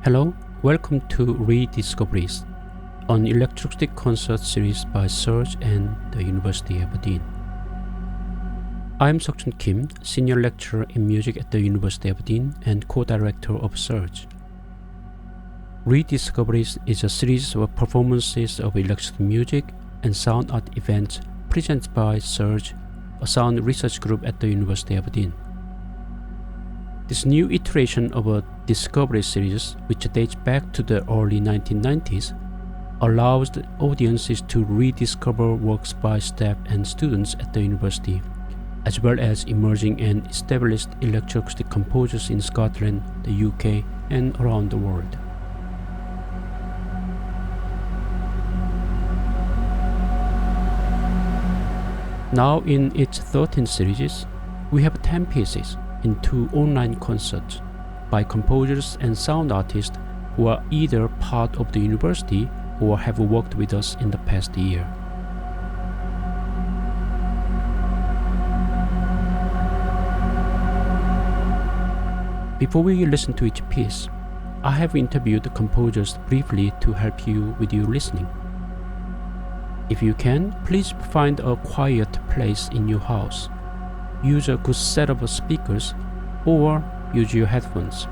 Hello, welcome to Rediscoveries, an electroacoustic concert series by SERG and the University of Aberdeen. I am Seokchun Kim, Senior Lecturer in Music at the University of Aberdeen and Co-Director of SERG. Rediscoveries is a series of performances of electronic music and sound art events presented by SERG, a sound research group at the University of Aberdeen. This new iteration of a Discovery series, which dates back to the early 1990s, allows the audiences to rediscover works by staff and students at the university, as well as emerging and established electroacoustic composers in Scotland, the UK, and around the world. Now in its 13th series, we have 10 pieces in 2 online concerts by composers and sound artists who are either part of the university or have worked with us in the past year. Before we listen to each piece, I have interviewed the composers briefly to help you with your listening. If you can, please find a quiet place in your house. Use a good set of speakers or use your headphones.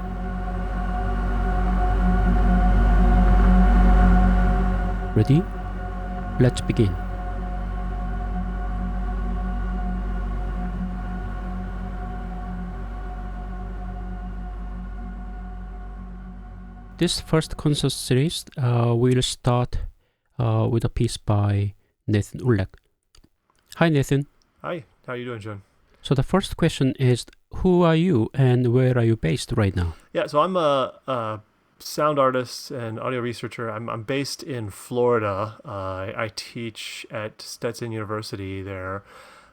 Ready? Let's begin. This first concert series will start with a piece by Nathan Ullek. Hi Nathan. Hi, how are you doing, John? So the first question is, who are you and where are you based right now? Yeah, so I'm a sound artist and audio researcher. I'm based in Florida. I teach at Stetson University there.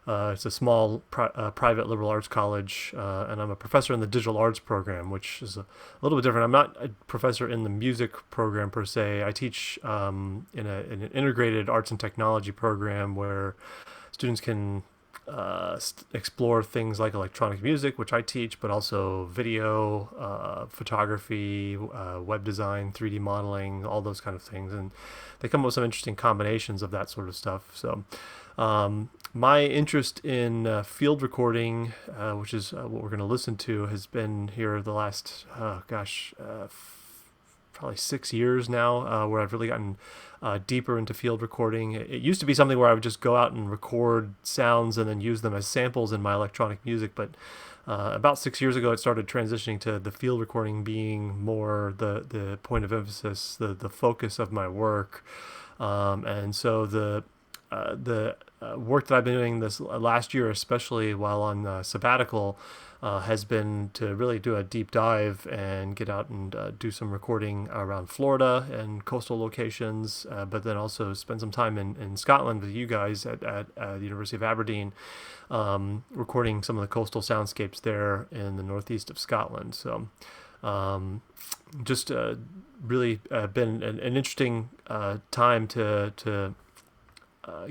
It's a small private liberal arts college, and I'm a professor in the digital arts program, which is a little bit different. I'm not a professor in the music program per se. I teach in an integrated arts and technology program where students can explore things like electronic music, which I teach, but also video, photography, web design, 3D modeling, all those kind of things. And they come up with some interesting combinations of that sort of stuff. So my interest in field recording, which is what we're going to listen to, has been here the last, probably 6 years now, where I've really gotten deeper into field recording. It used to be something where I would just go out and record sounds and then use them as samples in my electronic music, but about 6 years ago it started transitioning to the field recording being more the point of emphasis, the focus of my work. And so the work that I've been doing this last year, especially while on sabbatical, has been to really do a deep dive and get out and do some recording around Florida and coastal locations, but then also spend some time in Scotland with you guys at the University of Aberdeen, recording some of the coastal soundscapes there in the northeast of Scotland. So just really been an interesting time to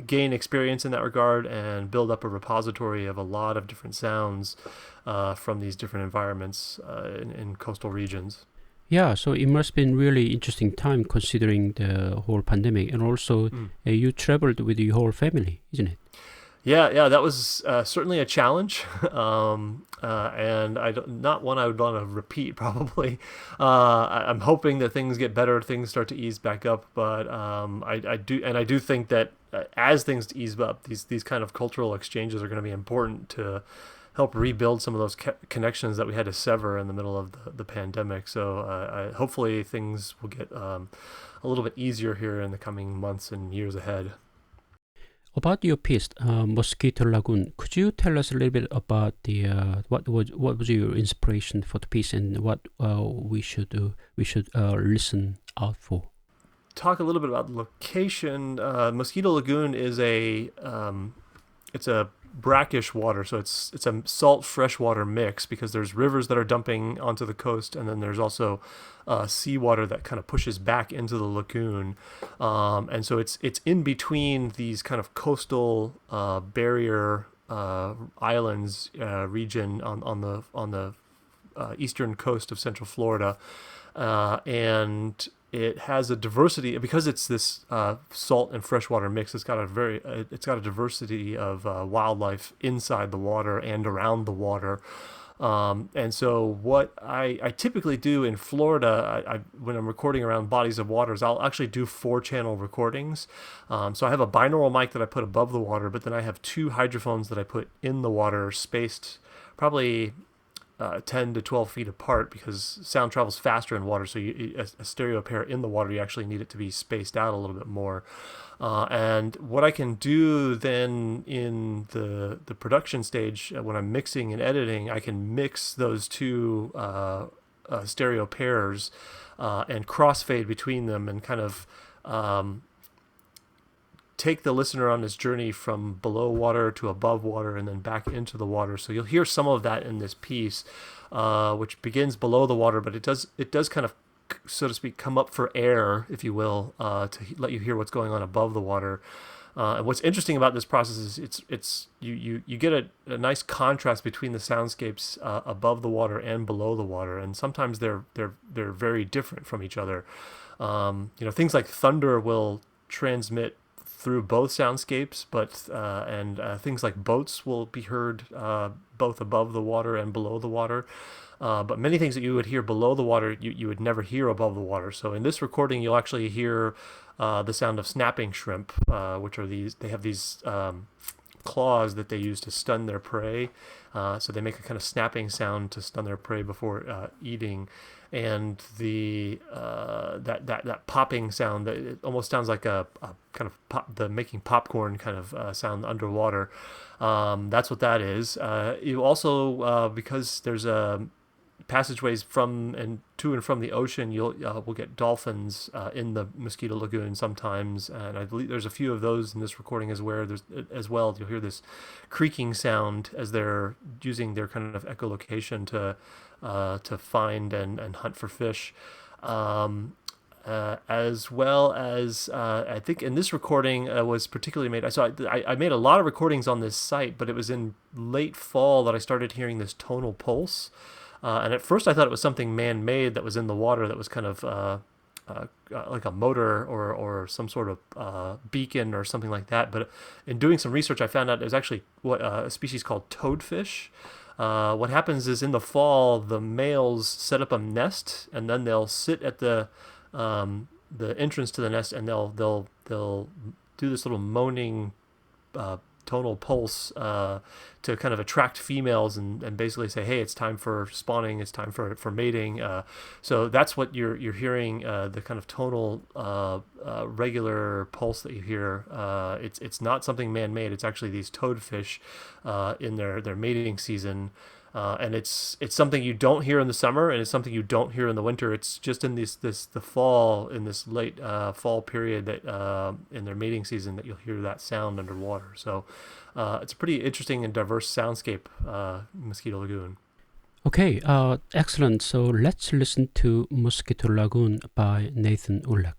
gain experience in that regard and build up a repository of a lot of different sounds from these different environments in coastal regions. Yeah, so it must have been really interesting time considering the whole pandemic, and also you traveled with your whole family, isn't it? Yeah, that was certainly a challenge, and not one I would want to repeat probably. I'm hoping that things get better, things start to ease back up, but I do think that as things ease up, these kind of cultural exchanges are going to be important to help rebuild some of those connections that we had to sever in the middle of the pandemic. So hopefully things will get a little bit easier here in the coming months and years ahead. About your piece, Mosquito Lagoon, could you tell us a little bit about the what was your inspiration for the piece and what we should listen out for? Talk a little bit about the location. Mosquito Lagoon is it's a brackish water, so it's a salt freshwater mix, because there's rivers that are dumping onto the coast, and then there's also seawater that kind of pushes back into the lagoon, and so it's in between these kind of coastal barrier islands region on the eastern coast of Central Florida, and it has a diversity because it's this salt and freshwater mix. It's got a diversity of wildlife inside the water and around the water. And so what I typically do in Florida, when I'm recording around bodies of water, is I'll actually do 4-channel recordings. So I have a binaural mic that I put above the water, but then I have 2 hydrophones that I put in the water, spaced probably 10 to 12 feet apart, because sound travels faster in water. So a stereo pair in the water, you actually need it to be spaced out a little bit more. And what I can do then in the production stage, when I'm mixing and editing, I can mix those 2 stereo pairs and crossfade between them, and kind of take the listener on this journey from below water to above water and then back into the water. So you'll hear some of that in this piece, which begins below the water, but it does kind of, so to speak, come up for air, if you will, to let you hear what's going on above the water. And what's interesting about this process is you get a nice contrast between the soundscapes above the water and below the water, and sometimes they're very different from each other. Things like thunder will transmit through both soundscapes, but things like boats will be heard both above the water and below the water. But many things that you would hear below the water, you would never hear above the water. So in this recording, you'll actually hear the sound of snapping shrimp, which are they have these claws that they use to stun their prey. So they make a kind of snapping sound to stun their prey before eating. And the that popping sound, that it almost sounds like a kind of the making popcorn kind of sound underwater. That's what that is. You also, because there's passageways from and to and from the ocean, we'll get dolphins in the Mosquito Lagoon sometimes, and I believe there's a few of those in this recording as well. You'll hear this creaking sound as they're using their kind of echolocation to find and hunt for fish. As well as I think in this recording was particularly made. I made a lot of recordings on this site, but it was in late fall that I started hearing this tonal pulse. And at first I thought it was something man-made that was in the water that was kind of like a motor or some sort of beacon or something like that. But in doing some research, I found out it was actually a species called toadfish. What happens is in the fall, the males set up a nest, and then they'll sit at the entrance to the nest, and they'll do this little moaning tonal pulse to kind of attract females and basically say, hey, it's time for spawning, it's time for mating. So that's what you're hearing, the kind of tonal regular pulse that you hear. It's not something man-made. It's actually these toadfish in their mating season. And it's something you don't hear in the summer, and it's something you don't hear in the winter. It's just in the fall, in this late fall period that in their mating season, that you'll hear that sound underwater. So it's a pretty interesting and diverse soundscape, Mosquito Lagoon. Okay, excellent. So let's listen to Mosquito Lagoon by Nathan Ullek.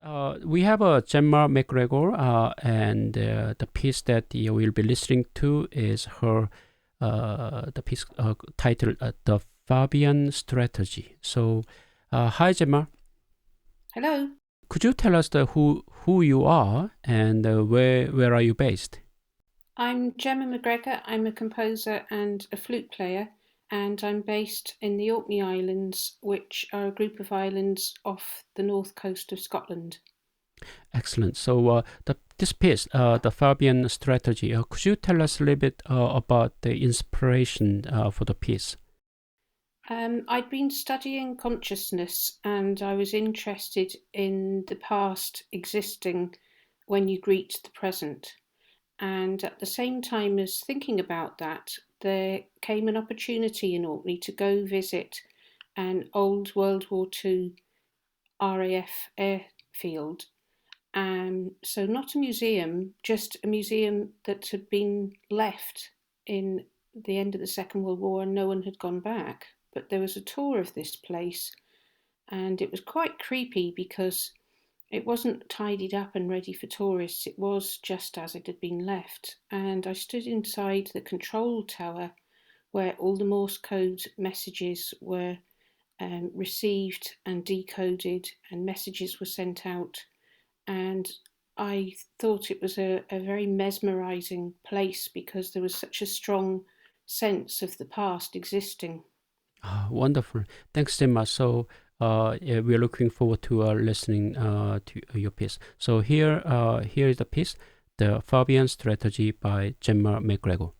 We have a Gemma McGregor, and the piece that we'll be listening to is her the piece titled "The Fabian Strategy." So, hi Gemma. Hello. Could you tell us who you are and where are you based? I'm Gemma McGregor. I'm a composer and a flute player, and I'm based in the Orkney Islands, which are a group of islands off the north coast of Scotland. Excellent. So this piece, the Fabian Strategy, could you tell us a little bit about the inspiration for the piece? I'd been studying consciousness, and I was interested in the past existing when you greet the present. And at the same time as thinking about that, there came an opportunity in Orkney to go visit an old World War II RAF airfield. So not a museum, just a museum that had been left in the end of the Second World War and no one had gone back. But there was a tour of this place, and it was quite creepy because it wasn't tidied up and ready for tourists. It was just as it had been left. And I stood inside the control tower where all the Morse code messages were received and decoded, and messages were sent out. And I thought it was a very mesmerising place because there was such a strong sense of the past existing. Wonderful. Thanks, Gemma. So yeah, we're looking forward to listening to your piece. So here is the piece, The Fabian Strategy by Gemma McGregor.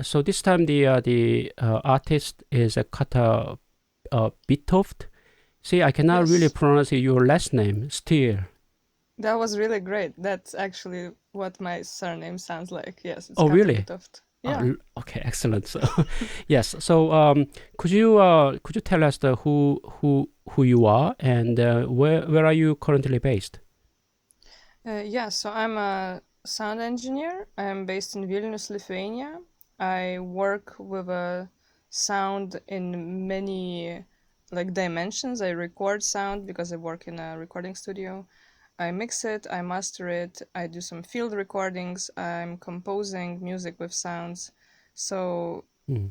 So this time the artist is a Kata Bitowt. See, I cannot really Yes. pronounce your last name, Steer. That was really great. That's actually what my surname sounds like. Yes, it's Oh, Kata really? Bitowt. Yeah. Okay, excellent. So, yes. So, could you tell us who you are and where are you currently based? Yeah, so I'm a sound engineer. I'm based in Vilnius, Lithuania. I work with a sound in many like dimensions. I record sound because I work in a recording studio. I mix it, I master it, I do some field recordings, I'm composing music with sounds. So, Hmm.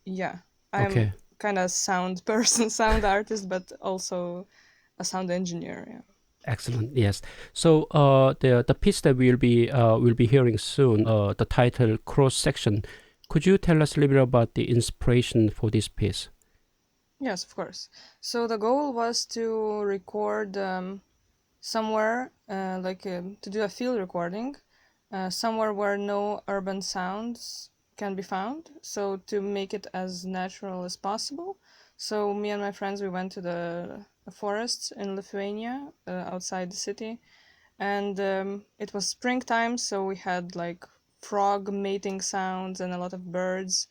yeah, I'm Okay, kind of sound person, sound artist, but also a sound engineer. Yeah. excellent. Yes. So, the piece that we'll be hearing soon, the title Cross Section. Could you tell us a little bit about the inspiration for this piece? Yes, of course. So the goal was to record somewhere, to do a field recording, somewhere where no urban sounds can be found. So to make it as natural as possible. So me and my friends, we went to the forests in Lithuania, outside the city, and it was springtime, so we had like frog mating sounds and a lot of birds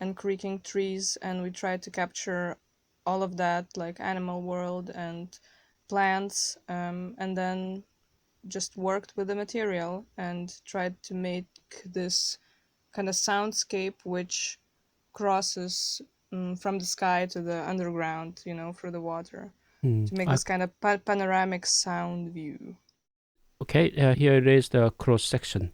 and creaking trees, and we tried to capture all of that, like animal world and plants, and then just worked with the material and tried to make this kind of soundscape which crosses from the sky to the underground, through the water, Hmm. to make this kind of panoramic sound view. Okay, here it is the cross section.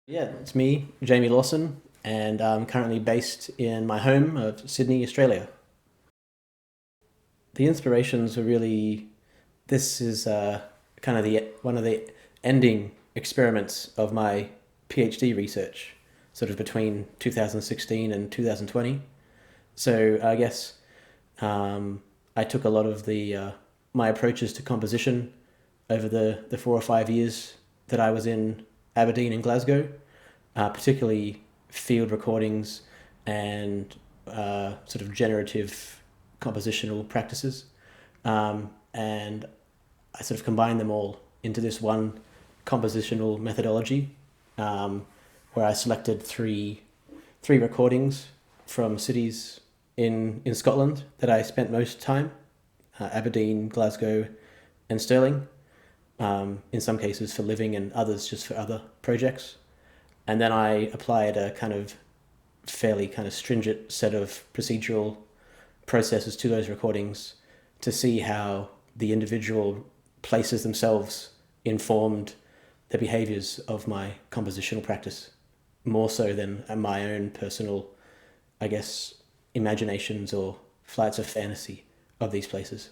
Yeah, it's me, Jamie Lawson, and I'm currently based in my home of Sydney, Australia. The inspirations were really, this is kind of one of the ending experiments of my PhD research, sort of between 2016 and 2020. So I guess I took a lot of the my approaches to composition over the 4 or 5 years that I was in Aberdeen and Glasgow, particularly field recordings and sort of generative compositional practices. And I sort of combined them all into this one compositional methodology, where I selected three recordings from cities in Scotland that I spent most time, Aberdeen, Glasgow, and Stirling, in some cases for living and others just for other projects. And then I applied a kind of fairly kind of stringent set of procedural processes to those recordings to see how the individual places themselves informed the behaviors of my compositional practice, more so than my own personal, I guess, imaginations or flights of fantasy of these places.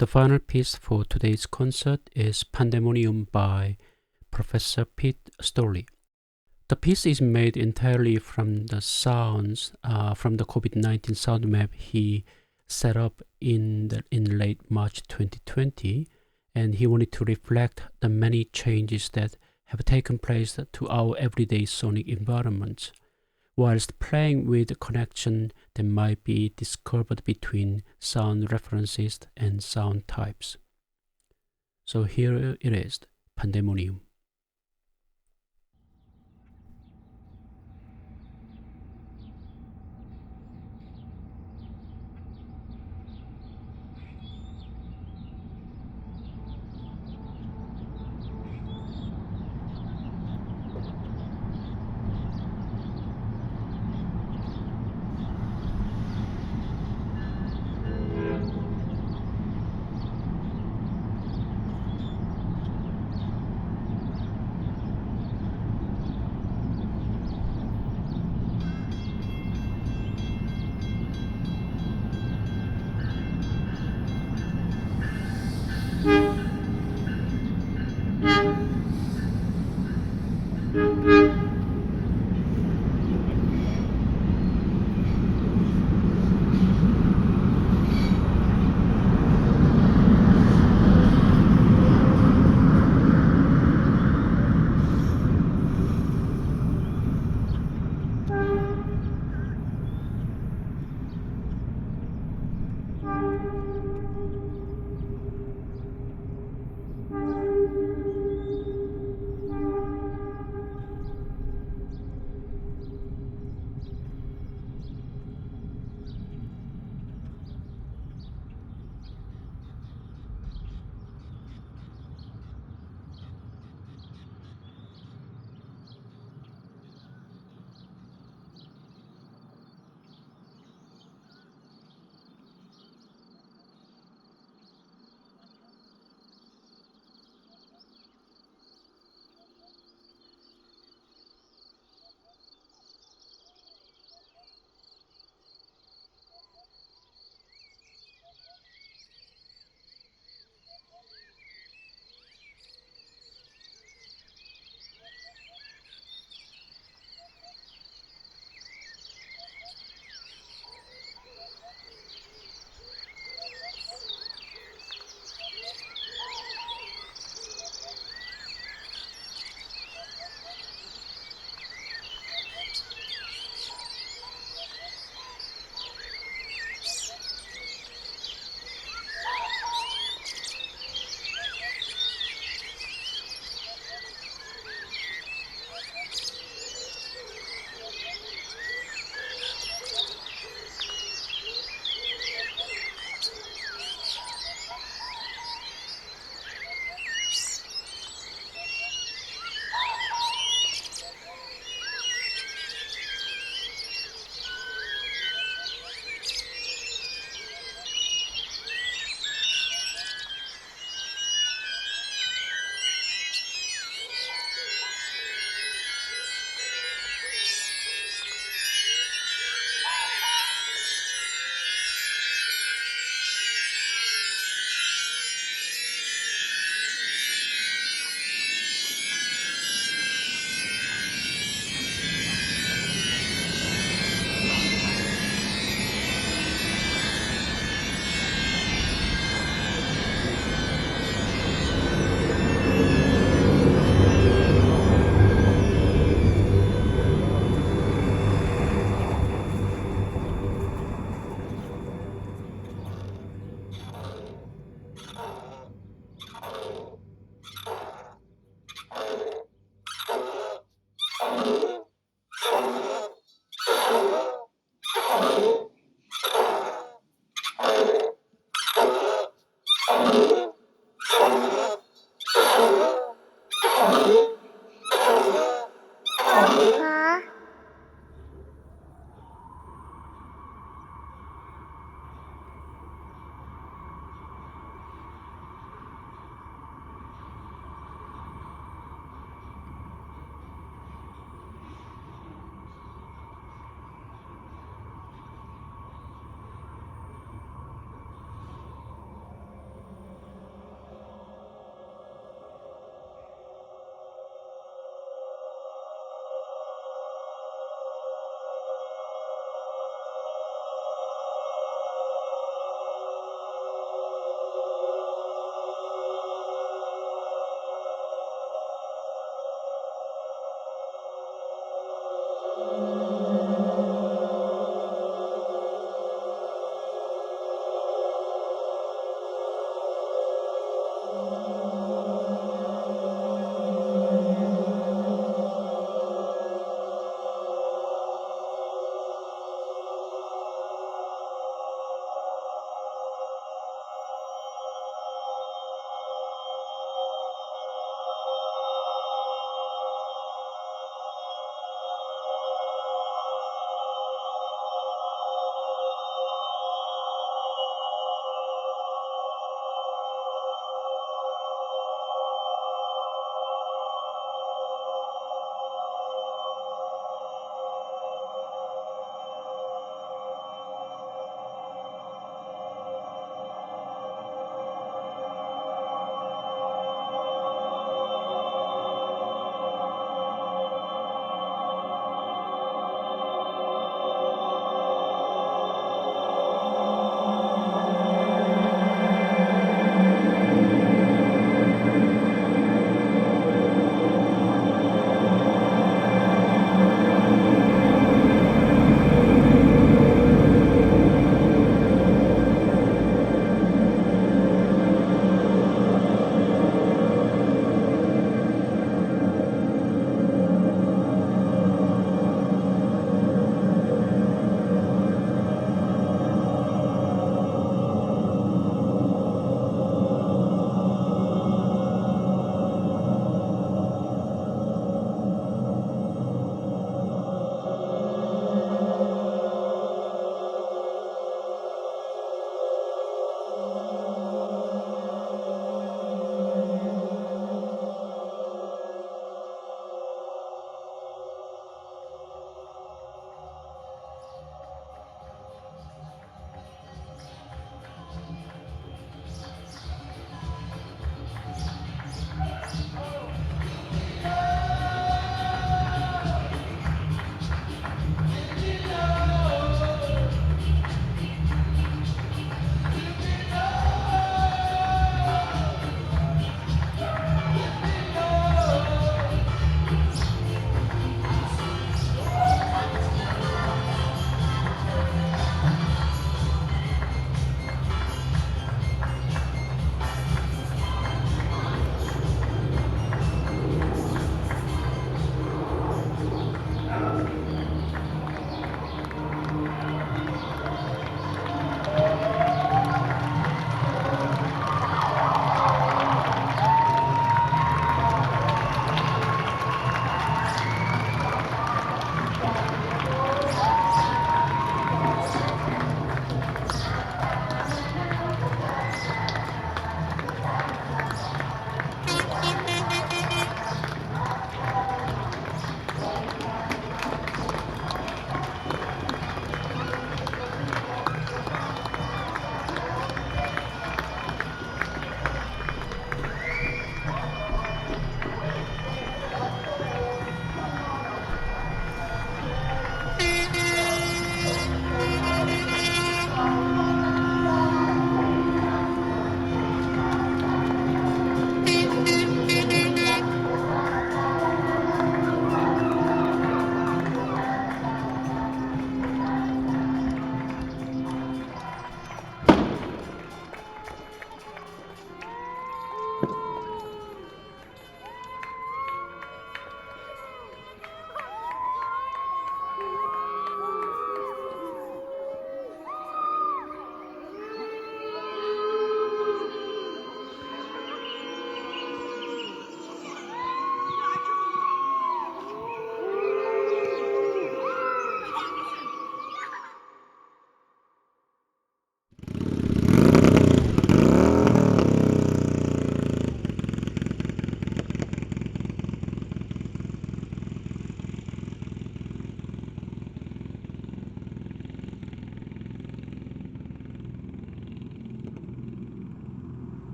The final piece for today's concert is Pandemonium by Professor Pete Storley. The piece is made entirely from the sounds from the COVID-19 sound map he set up in late March 2020, and he wanted to reflect the many changes that have taken place to our everyday sonic environment, whilst playing with the connection that might be discovered between sound references and sound types. So here it is, Pandemonium.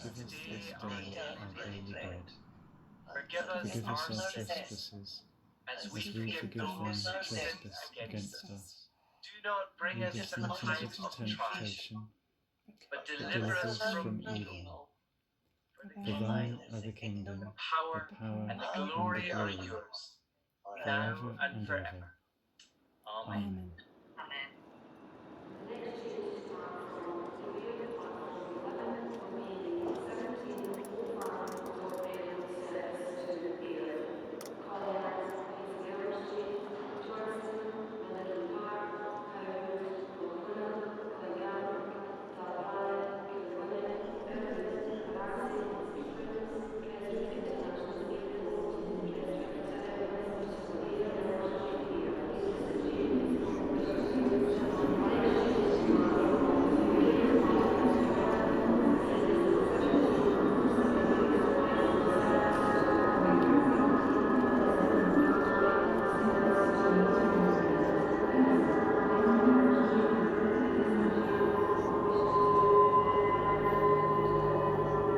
Give us this day our daily bread. Forgive us our trespasses, as we forgive those who trespass against us. Lead us not into temptation, but deliver us from evil. For thine are the kingdom, the power, and the glory, forever and ever. Amen. The next tune is to mark from Review on Volume 11 from meaning 1745 Torpedo Service to England. Colliers, Peterborough Street, Torrington, Motherley Park, Cowwood, Lochwinnock, Cleggan, Dalbride, Kilwinnock, Erfurt, Aberdeen, St Swithins, Keswick International Airport, Keswick Airport, Peterborough Street, the next tune is to mark from Review on Volume 11 from meaning 1745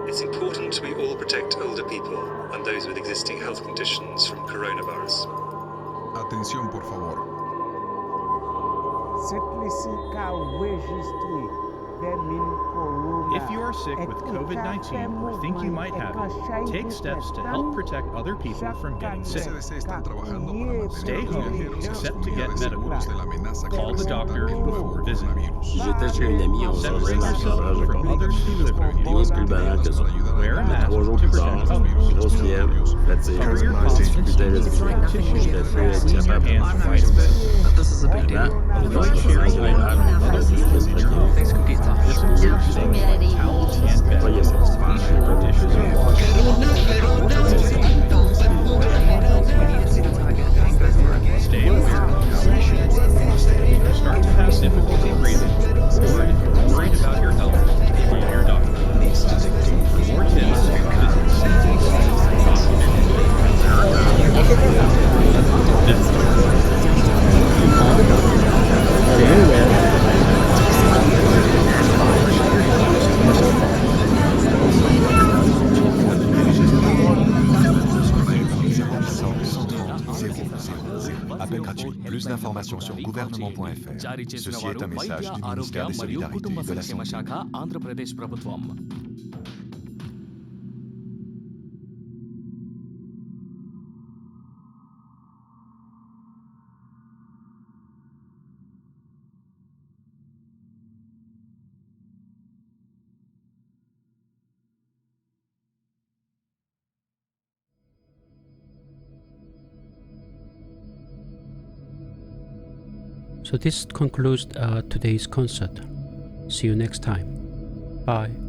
It's important we all protect older people and those with existing health conditions from coronavirus. Atención, por favor. If you are sick with COVID-19 or think you might have it, take steps to help protect other people from getting sick. Stay home except to get medical care. Call the doctor before visiting. Separate yourself from others who live with you. Wear a mask to protect others. Cover your coughs and sneezes with tissues. Clean your hands twice. This is a big deal. Avoid sharing items with other people in your home. This includes things like towels and beds. Be sure dishes are washed. Stay aware of how you should. If you start to have difficulty breathing, or if you're worried about your health, call your doctor. For more tips, Appel gratuit. Plus d'informations sur gouvernement.fr. Ceci est un message du ministère des Solidarités et de la Santé. So this concludes today's concert. See you next time. Bye.